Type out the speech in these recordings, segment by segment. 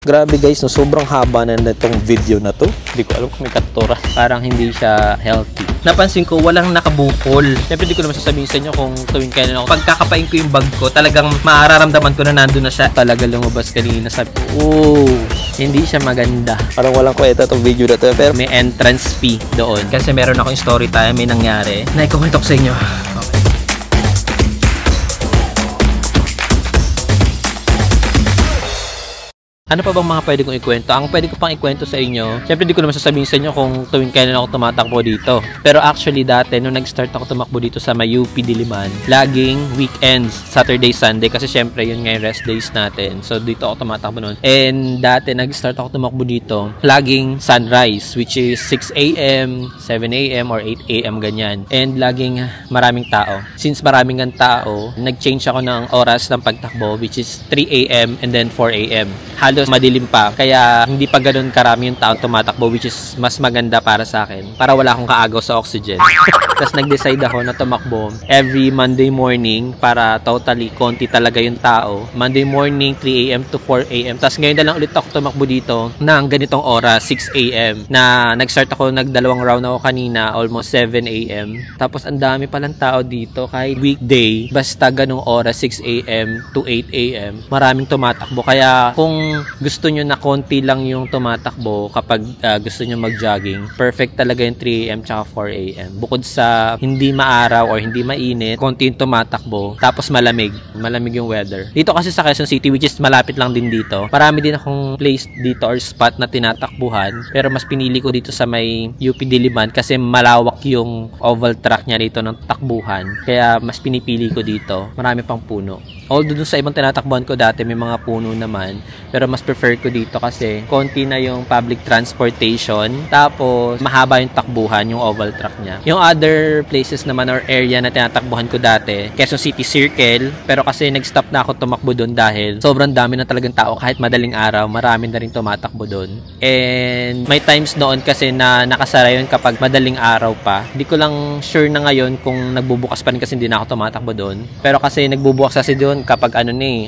Grabe guys, no, sobrang haba na itong video na to. Hindi ko alam kung may katutura. Parang hindi siya healthy. Napansin ko, walang nakabukol. Siyempre, hindi ko naman sasabihin sa inyo kung tuwing kailan ako. Pagkakapain ko yung bag ko, talagang mararamdaman ko na nandun na siya. Talaga lumabas kanina. Sabi ko, oh, hindi siya maganda. Parang walang kwenta itong video na to. Pero may entrance fee doon. Kasi meron akong story time, may nangyari. Naikukwento ko sa inyo. Ano pa bang mga pwede kong ikwento? Ang pwede ko pang ikwento sa inyo, syempre di ko naman sasabihin sa inyo kung tuwing kailan ako tumatakbo dito. Pero actually dati, nung nag-start ako tumakbo dito sa may UP Diliman, laging weekends, Saturday, Sunday, kasi syempre yun nga yung rest days natin. So dito ako tumatakbo noon. And dati, nag-start ako tumakbo dito, laging sunrise, which is 6 a.m., 7 a.m., or 8 a.m. ganyan. And laging maraming tao. Since maraming ang tao, nag-change ako ng oras ng pagtakbo, which is 3 a.m. and then 4 a.m. Halos madilim pa, kaya hindi pa ganoon karami yung taong tumatakbo, which is mas maganda para sa akin, para wala akong kaagaw sa oxygen. Tapos nag-decide ako na tumakbo every Monday morning para totally konti talaga yung tao. Monday morning 3 a.m. to 4 a.m. Tapos ngayon na lang ulit ako tumakbo dito ng ganitong oras, 6 a.m. na nag-start ako, nagdalawang round ako kanina, almost 7 a.m. Tapos ang dami palang tao dito kahit weekday, basta ganong oras, 6 a.m. to 8 a.m. maraming tumatakbo. Kaya kung gusto nyo na konti lang yung tumatakbo kapag gusto nyo mag-jogging, perfect talaga yung 3 a.m. tsaka 4 a.m. Bukod sa hindi maaraw or hindi mainit, konti yung tumatakbo, tapos malamig yung weather. Dito kasi sa Quezon City, which is malapit lang din dito, marami din akong place dito or spot na tinatakbuhan, pero mas pinili ko dito sa may UP Diliman kasi malawak yung oval track niya dito ng takbuhan, kaya mas pinipili ko dito. Marami pang puno. Although dun sa ibang tinatakbuhan ko dati may mga puno naman, pero mas prefer ko dito kasi konti na yung public transportation, tapos mahaba yung takbuhan, yung oval track niya. Yung other places naman or area na tinatakbuhan ko dati, Quezon City Circle, pero kasi nag-stop na ako tumakbo doon dahil sobrang dami na talagang tao. Kahit madaling araw, marami na rin tumatakbo doon. And may times noon kasi na nakasara yun kapag madaling araw pa. Hindi ko lang sure na ngayon kung nagbubukas pa rin kasi hindi na ako tumatakbo doon. Pero kasi nagbubukas kasi doon kapag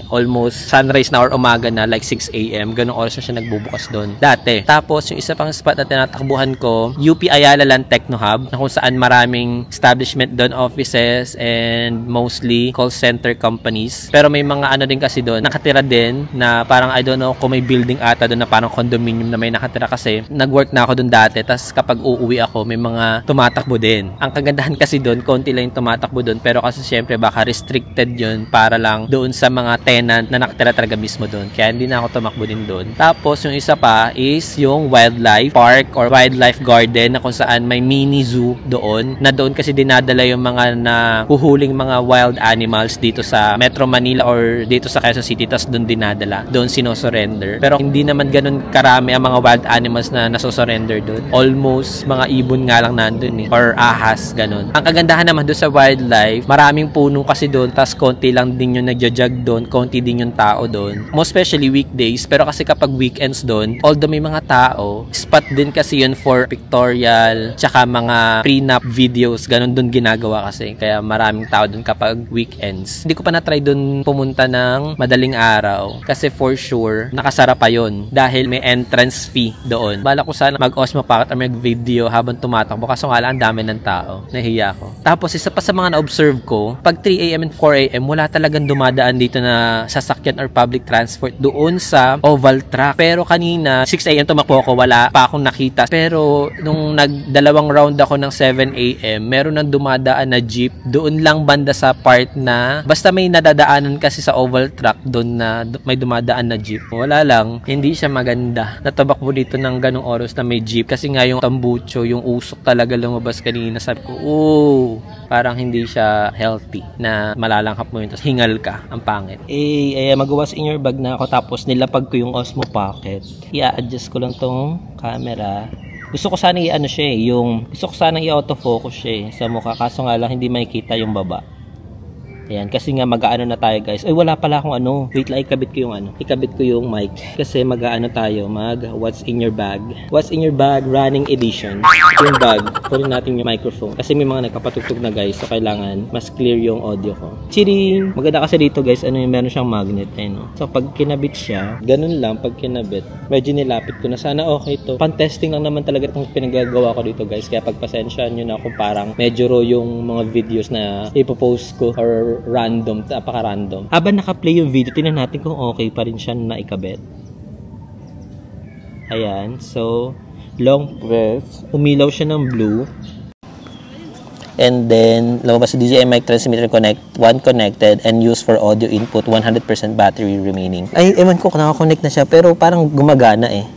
almost sunrise na or umaga na, like 6 a.m. Ganong oras na siya nagbubukas doon dati. Tapos yung isa pang spot na tinatakbuhan ko, UP Ayala Land Techno Hub, na kung saan maraming establishment doon, offices and mostly call center companies. Pero may mga din kasi doon, nakatira din na parang I don't know kung may building ata doon na parang condominium na may nakatira kasi nag-work na ako doon dati. Tapos kapag uuwi ako, may mga tumatakbo din. Ang kagandahan kasi doon, konti lang yung tumatakbo doon, pero kasi syempre baka restricted yun para lang doon sa mga tenant na nakatira talaga mismo doon. Kaya hindi na ako tumakbo din doon. Tapos yung isa pa is yung wildlife park or wildlife garden na kung saan may mini zoo doon. Na doon kasi dinadala yung mga nahuhuling mga wild animals dito sa Metro Manila or dito sa Quezon City, tapos doon dinadala. Doon sino-surrender. Pero hindi naman ganun karami ang mga wild animals na nasosurrender doon. Almost mga ibon nga lang nandun or ahas, ganun. Ang kagandahan naman doon sa wildlife, maraming puno kasi doon, tapos konti lang din yung nagja-jog doon, konti din yung tao doon. Most especially weekdays, pero kasi kapag weekends doon, although may mga tao, spot din kasi yun for pictorial, tsaka mga prenup videos, ganun doon ginagawa kasi. Kaya maraming tao doon kapag weekends. Hindi ko pa na-try doon pumunta ng madaling araw kasi for sure, nakasara pa yun dahil may entrance fee doon. Bala ko sana mag-Osmo Pocket or mag-video habang tumatakbo, kaso nga lang ang dami ng tao. Nahiya ko. Tapos isa pa sa mga na-observe ko, pag 3 a.m. and 4 a.m. wala talagang dumadaan dito na sasakyan or public transport doon sa oval track. Pero kanina 6 a.m. tumakbo ako, wala pa akong nakita. Pero nung nagdalawang round ako ng 7 a.m. meron nang dumadaan na jeep doon lang banda sa part na basta may nadadaanan kasi sa oval track doon na may dumadaan na jeep. Wala lang, hindi siya maganda. Natabakbo dito ng ganong oras na may jeep kasi nga yung tambucho, yung usok talaga lumabas kanina. Sabi ko, parang hindi siya healthy na malalanghap mo yun tapos hingal ka. Ang pangit. Magawa sa in your bag na ako tapos nilapag ko yung Osmo Pocket. I-adjust ko lang tong camera. Gusto ko sana gusto ko sana i-autofocus siya sa mukha, kaso nga lang hindi makikita yung baba. Ayan, kasi nga mag-aano na tayo guys. Ay, wala pala akong ano. Wait lang, ikabit ko yung ano. Ikabit ko yung mic. Kasi mag-aano tayo, what's in your bag. What's in your bag running edition. Yung bag, kunin natin yung microphone. Kasi may mga nagpapatugtog na guys. So, kailangan mas clear yung audio ko. Chiring! Maganda kasi dito guys, meron siyang magnet. Ayun, no? So, pag kinabit siya, ganun lang pag kinabit. Medyo nilapit ko na. Sana okay to. Pan-testing lang naman talaga itong pinagagawa ko dito guys. Kaya pagpasensyahan nyo na kung parang medyo raw yung mga videos na ipopost ko or random, napaka-random. Habang naka-play yung video, tingnan natin kung okay pa rin siya na ikabit. Ayan. So, long press. Umilaw siya ng blue. And then, lumabas sa DJI mic transmitter connected and used for audio input, 100% battery remaining. Ay, ewan ko, nakakonect na siya, pero parang gumagana eh.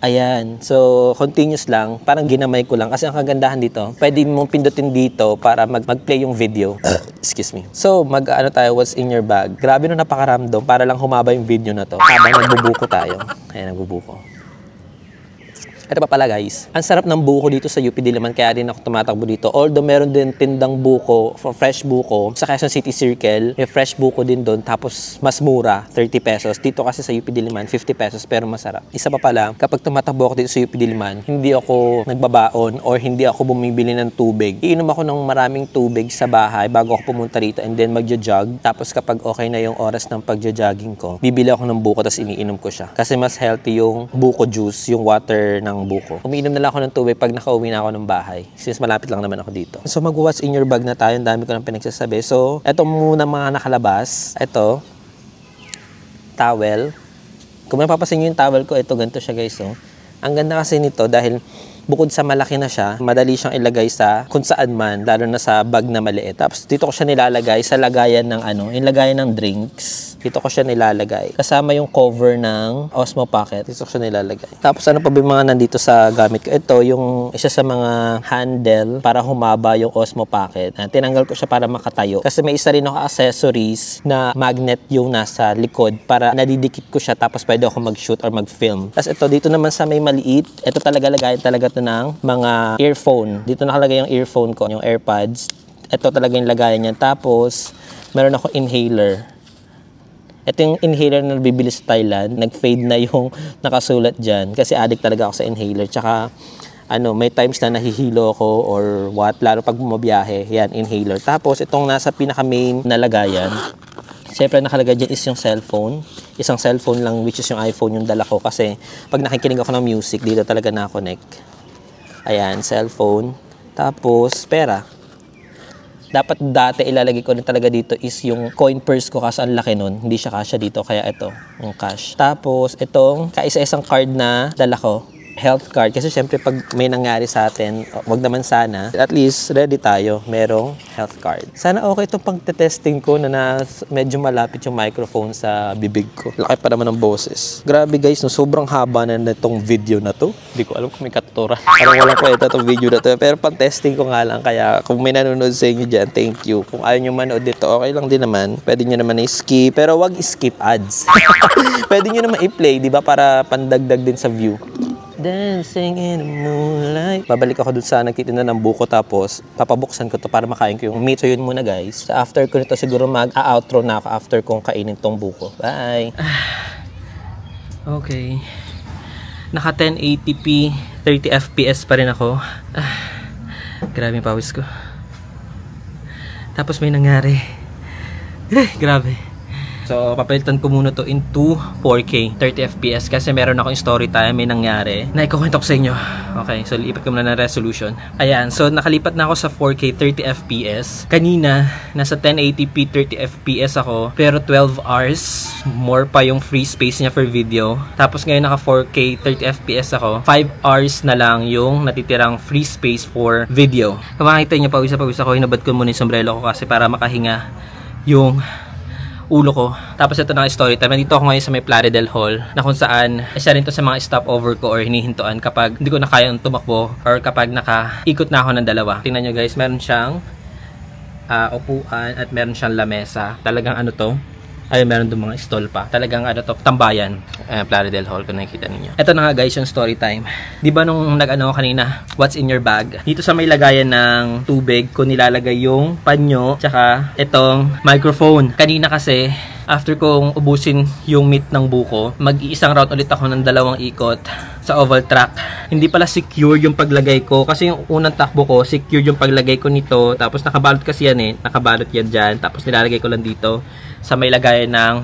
Ayan. So, continuous lang. Parang ginamay ko lang. Kasi ang kagandahan dito, pwede mong pindutin dito para mag-play yung video. Excuse me. So, mag-ano tayo, what's in your bag. Grabe no, napakaramdom. Para lang humaba yung video na to. Habang nagbubuko tayo. Ayan, nagbubuko. Ito pa pala guys, ang sarap ng buko dito sa UP Diliman, kaya din ako tumatakbo dito. Although meron din tindang buko, fresh buko, sa Quezon City Circle, may fresh buko din doon, tapos mas mura, 30 pesos. Dito kasi sa UP Diliman, 50 pesos, pero masarap. Isa pa pala, kapag tumatakbo ako dito sa UP Diliman, hindi ako nagbabaon or hindi ako bumibili ng tubig. Iinom ako ng maraming tubig sa bahay bago ako pumunta rito and then magja-jog. Tapos kapag okay na yung oras ng pagja-jogging ko, bibili ako ng buko tapos iniinom ko siya. Kasi mas healthy yung buko juice, yung water ng buko. Umiinom na lang ako ng tubig pag nakauwi na ako ng bahay. Since malapit lang naman ako dito. So mag-what's in your bag na tayo. Ang dami ko nang pinagsasabi. So, eto muna mga nakalabas. Eto, towel. Kung mapapasin nyo yung towel ko, ito ganito siya guys. So, ang ganda kasi nito dahil bukod sa malaki na siya, madali siyang ilagay sa kung saan man, lalo na sa bag na maliit. Tapos dito ko siya nilalagay sa lagayan ng yung lagayan ng drinks. Dito ko siya nilalagay. Kasama yung cover ng Osmo Pocket. Dito ko siya nilalagay. Tapos ano pa ba yung mga nandito sa gamit ko? Ito, yung isa sa mga handle para humaba yung Osmo Pocket. Tinanggal ko siya para makatayo. Kasi may isa rin ako accessories na magnet yung nasa likod para nadidikit ko siya tapos pwede ako mag-shoot or mag-film. Tapos ito, dito naman sa may maliit, ito talaga lagayan talaga ito ng mga earphone. Dito nakalagay yung earphone ko, yung AirPods. Ito talaga yung lagayan niya. Tapos, meron ako inhaler. Ito yung inhaler na nabibili sa Thailand. Nag-fade na yung nakasulat dyan. Kasi addict talaga ako sa inhaler. Tsaka, may times na nahihilo ako or what. Lalo pag bumabiyahe. Yan, inhaler. Tapos, itong nasa pinaka-main na lagayan. Siyempre, nakalagay dyan is yung cellphone. Isang cellphone lang, which is yung iPhone yung dala ko. Kasi, pag nakikinig ako ng music, dito talaga na-connect. Ayan, cellphone. Tapos, pera. Dapat dati ilalagay ko na talaga dito is yung coin purse ko kasi ang laki nun. Hindi siya kasya dito, kaya ito, yung cash. Tapos, itong kaisa-isang card na dala ko. Health card. Kasi syempre pag may nangyari sa atin, wag naman sana, at least ready tayo, merong health card. Sana okay itong pagte-testing ko na medyo malapit yung microphone sa bibig ko. Laki pa naman ng boses. Grabe guys, no, sobrang haba na itong video na to. Hindi ko alam kung may katutura. Parang walang kwenta itong video na to. Pero pang-testing ko nga lang. Kaya kung may nanonood sa inyo dyan, thank you. Kung ayaw nyo manood dito, okay lang din naman. Pwede nyo naman i-skip. Pero wag i-skip ads. Pwede nyo naman i-play, di ba? Para pandagdag din sa view. Dancing in the moonlight. Babalik ako dun sa nagtitinda ng buko tapos papabuksan ko to para makain ko yung meat. So yun muna guys. So after ko nito siguro mag-outro na ako after kong kainin tong buko. Bye! Okay. Naka 1080p, 30 fps pa rin ako. Grabe yung pawis ko. Tapos may nangyari. Grabe. So, papalitan ko muna to into 4K, 30 FPS kasi meron akong story time, may nangyari na ikukwento ko sa inyo. Okay, so lipat ko muna ng resolution. Ayan, so nakalipat na ako sa 4K, 30 FPS. Kanina, nasa 1080p, 30 FPS ako, pero 12 hours, more pa yung free space niya for video. Tapos ngayon naka 4K, 30 FPS ako, 5 hours na lang yung natitirang free space for video. Kung makikita niyo, pawis ako, hinabad ko muna yung sombrero ko kasi para makahinga yung ulo ko. Tapos ito na story time. Nandito ako ngayon sa may Plaridel Hall na kung saan isa rin to sa mga stopover ko or hinihintuan kapag hindi ko na kayang tumakbo or kapag nakaikot na ako ng dalawa. Tingnan nyo guys, meron siyang upuan at meron siyang lamesa. Talagang ano to, Ayun, meron doon mga stall pa. Talagang ano to, tambayan. Plaridel Hall, kung nakikita ninyo. Ito na nga guys, yung story time. Di ba nung nag-ano kanina, what's in your bag? Dito sa may lagayan ng tubig, ko nilalagay yung panyo, tsaka itong microphone. Kanina kasi, after kong ubusin yung meat ng buko, mag-iisang round ulit ako ng 2 ikot sa oval track. Hindi pala secure yung paglagay ko kasi yung unang takbo ko, secure yung paglagay ko nito. Tapos nakabalot kasi yan nakabalot yan dyan. Tapos nilalagay ko lang dito sa may lagayan ng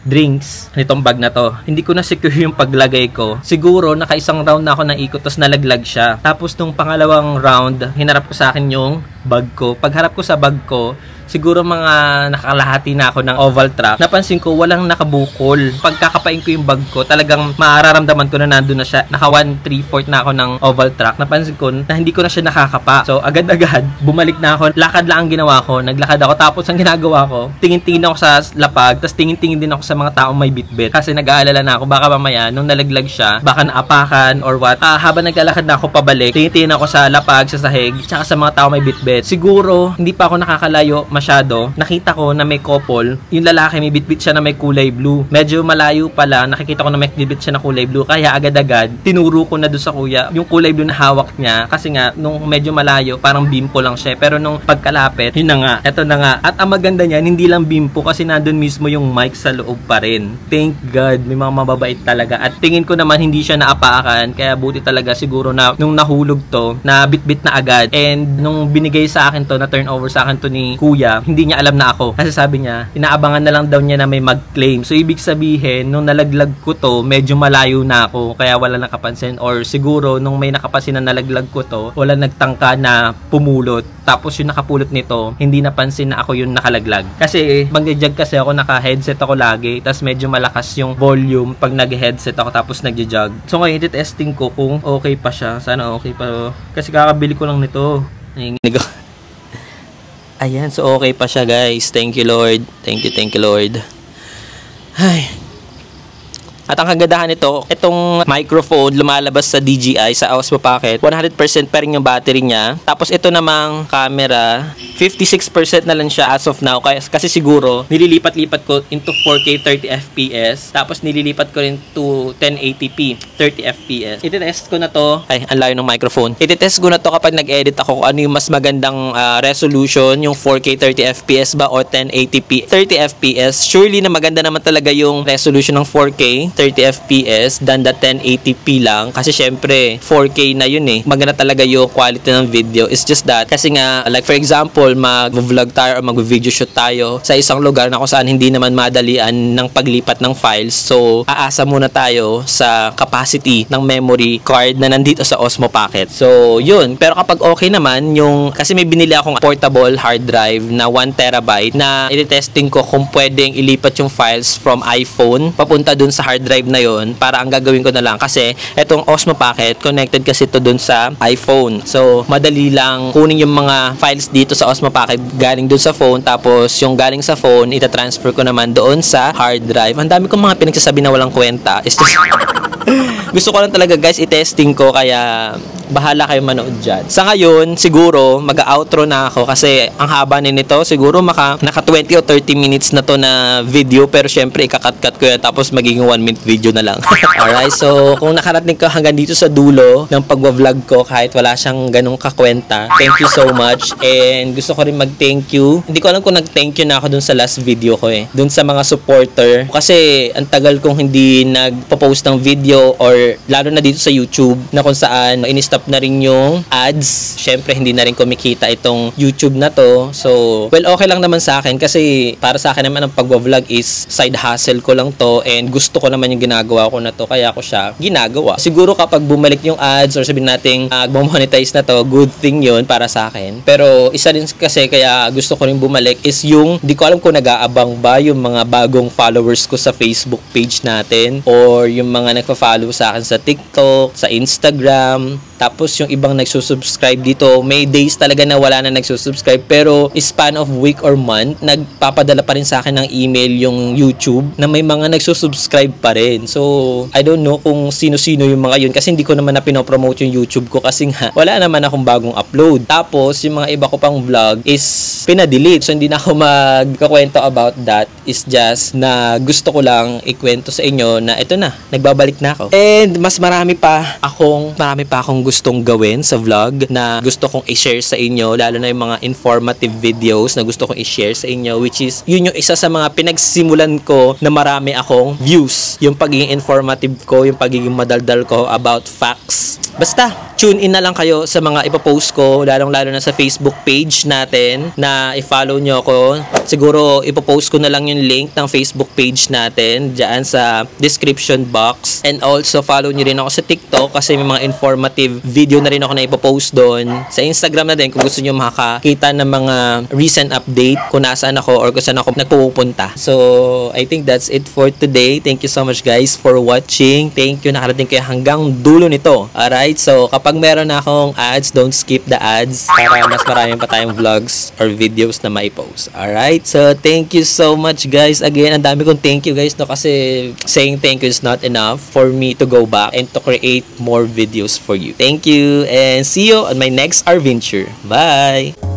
drinks nitong bag na to. Hindi ko na secure yung paglagay ko. Siguro nakaisang round na ako ng ikot tapos nalaglag siya. Tapos nung pangalawang round, hinarap ko sa akin yung bag ko. Pagharap ko sa bag ko, siguro mga nakakalahati na ako ng oval track. Napansin ko walang nakabukol. Pagkakapain ko yung bag ko, talagang mararamdaman ko na nandun na siya. Naka 1/3 na ako ng oval track. Napansin ko na hindi ko na siya nakakapa. So agad-agad bumalik na ako. Lakad lang ang ginawa ko. Naglakad ako. Tapos ang ginagawa ko, tingin-tingin ako sa lapag. Tapos tingin-tingin din ako sa mga taong may bitbit. Kasi nag-aalala na ako. Baka mamaya nung nalaglag siya, baka naapakan or what. Habang naglalakad na ako pabalik, tingin-tingin ako sa lapag, sa sahig, tsaka sa mga taong may bitbit. Siguro hindi pa ako nakakalayo masyado, nakita ko na may couple, yung lalaki may bitbit siya na may kulay blue. Medyo malayo pala, nakikita ko na may bitbit siya na kulay blue, kaya agad-agad tinuro ko na doon sa kuya yung kulay blue na hawak niya, kasi nga nung medyo malayo parang bimpo lang siya, pero nung pagkalapit, yun na nga, eto na nga. At ang maganda niyan, hindi lang bimpo kasi nandun mismo yung mic sa loob pa rin. Thank God, may mga mababait talaga. At tingin ko naman hindi siya naapakan, kaya buti talaga siguro na nung nahulog to, na bitbit na agad. And nung binigay sa akin to, na turn over sa akin to ni kuya, hindi niya alam na ako. Kasi sabi niya, inaabangan na lang daw niya na may mag-claim. So, ibig sabihin, nung nalaglag ko to, medyo malayo na ako. Kaya wala nakapansin. Or siguro, nung may nakapansin na nalaglag ko to, wala nagtangka na pumulot. Tapos, yung nakapulot nito, hindi napansin na ako yung nakalaglag. Kasi, mag-jog kasi ako, naka-headset ako lagi. Tapos, medyo malakas yung volume pag nag-headset ako tapos nag-jog. So, ngayon, testing ko kung okay pa siya. Sana okay pa. Kasi kakabili ko lang nito. Ayan, so okay pa siya guys. Thank you Lord. Thank you Lord. Ay. At ang kagandahan nito, itong microphone lumalabas sa DJI, sa Osmo Pocket. 100% pa rin yung battery niya. Tapos ito namang camera, 56% na lang siya as of now. Kasi siguro, nililipat-lipat ko into 4K 30 FPS. Tapos nililipat ko rin to 1080p 30 FPS. Ititest ko na to. Ay, ang layo ng microphone. Ititest ko na to kapag nag-edit ako kung ano yung mas magandang resolution, yung 4K 30 FPS ba o 1080p 30 FPS. Surely na maganda naman talaga yung resolution ng 4K 30 FPS than the 1080p lang. Kasi syempre, 4K na yun Maganda talaga yung quality ng video. It's just that, kasi nga, like for example, mag-vlog tayo or mag-video shoot tayo sa isang lugar na kung saan hindi naman madalian ng paglipat ng files. So, aasa muna tayo sa capacity ng memory card na nandito sa Osmo Pocket. So, yun. Pero kapag okay naman, kasi may binili akong portable hard drive na 1TB na i-testing ko kung pwedeng ilipat yung files from iPhone papunta dun sa hard drive na yon. Para ang gagawin ko na lang, kasi etong Osmo Pocket connected kasi to dun sa iPhone. So, madali lang kunin yung mga files dito sa Osmo Pocket galing dun sa phone, tapos yung galing sa phone, ita-transfer ko naman doon sa hard drive. Ang dami kong mga pinagsasabi na walang kwenta. It's just gusto ko lang talaga guys i-testing ko, kaya bahala kayo manood dyan. Sa ngayon, siguro mag-outro na ako kasi ang haba nito. Siguro naka 20 o 30 minutes na to na video, pero syempre ikakat-cut ko yan tapos magiging 1-minute video na lang. Alright, so kung nakarating ka hanggang dito sa dulo ng pagwa-vlog ko kahit wala siyang ganong kakwenta, thank you so much. And gusto ko rin mag-thank you. Hindi ko alam kung nag-thank you na ako dun sa last video ko dun sa mga supporter. Kasi ang tagal kong hindi nagpo-post ng video, or lalo na dito sa YouTube na kung saan in-stop na rin yung ads. Syempre, hindi na rin kumikita itong YouTube na to. So, well, okay lang naman sa akin kasi para sa akin naman ang pagwa-vlog is side hustle ko lang to, and gusto ko naman yung ginagawa ko na to, kaya ako siya ginagawa. Siguro kapag bumalik yung ads or sabihin natin mag-monetize na to, good thing yun para sa akin. Pero isa din kasi kaya gusto ko rin bumalik is yung, di ko alam kung nag-aabang ba yung mga bagong followers ko sa Facebook page natin, or yung mga nagpa-follow sa akin sa TikTok, sa Instagram. Tapos yung ibang nagsusubscribe dito, may days talaga na wala na nagsusubscribe, pero span of week or month, nagpapadala pa rin sa akin ng email yung YouTube na may mga nagsusubscribe pa rin. So, I don't know kung sino-sino yung mga yun kasi hindi ko naman na pinopromote yung YouTube ko kasi nga wala naman akong bagong upload. Tapos, yung mga iba ko pang vlog is pinadelete. So, hindi na ako magkakwento about that. Is just na gusto ko lang ikwento sa inyo na ito na, nagbabalik na ako. And mas marami pa akong gustong gawin sa vlog na gusto kong i-share sa inyo, lalo na yung mga informative videos na gusto kong i-share sa inyo, which is yun yung isa sa mga pinagsimulan ko na marami akong views. Yung pagiging informative ko, yung pagiging madaldal ko about facts. Basta, tune in na lang kayo sa mga ipopost ko, lalong-lalo na sa Facebook page natin na i-follow nyo ako. Siguro, ipopost ko na lang yung link ng Facebook page natin dyan sa description box. And also, follow nyo rin ako sa TikTok kasi may mga informative video na rin ako na ipopost doon. Sa Instagram na din kung gusto nyo makakita ng mga recent update kung nasaan ako or kung saan ako nagpupunta. So, I think that's it for today. Thank you so much guys for watching. Thank you, nakarating kayo hanggang dulo nito. Alright, so kapag meron na akong ads, don't skip the ads para mas maraming pa tayong vlogs or videos na maipost. Alright, so thank you so much guys. Again, ang dami kong thank you guys no kasi saying thank you is not enough for me to go back and to create more videos for you. Thank you and see you on my next adventure. Bye!